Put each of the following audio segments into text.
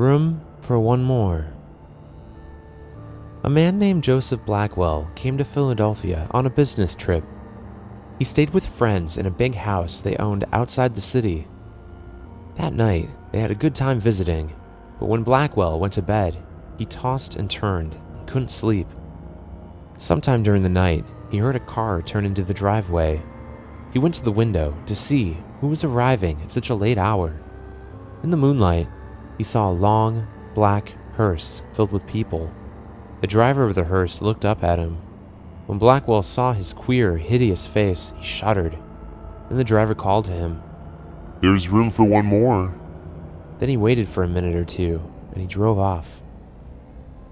Room for one more. A man named Joseph Blackwell came to Philadelphia on a business trip. He stayed with friends in a big house they owned outside the city. That night, they had a good time visiting, but when Blackwell went to bed, he tossed and turned and couldn't sleep. Sometime during the night, he heard a car turn into the driveway. He went to the window to see who was arriving at such a late hour. In the moonlight, he saw a long, black hearse filled with people. The driver of the hearse looked up at him. When Blackwell saw his queer, hideous face, he shuddered. Then the driver called to him. "There's room for one more." Then he waited for a minute or two, and he drove off.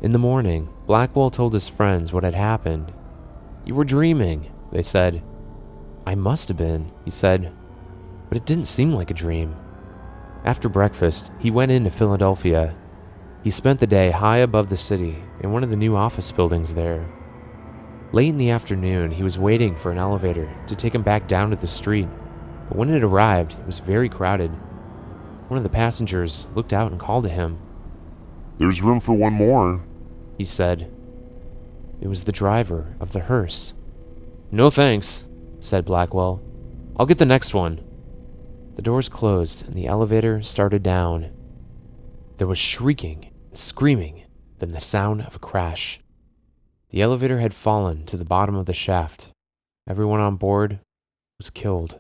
In the morning, Blackwell told his friends what had happened. "You were dreaming," they said. "I must have been," he said, "but it didn't seem like a dream." After breakfast, he went into Philadelphia. He spent the day high above the city in one of the new office buildings there. Late in the afternoon, he was waiting for an elevator to take him back down to the street, but when it arrived, it was very crowded. One of the passengers looked out and called to him. "There's room for one more," he said. It was the driver of the hearse. "No thanks," said Blackwell. "I'll get the next one." The doors closed and the elevator started down. There was shrieking and screaming, then the sound of a crash. The elevator had fallen to the bottom of the shaft. Everyone on board was killed.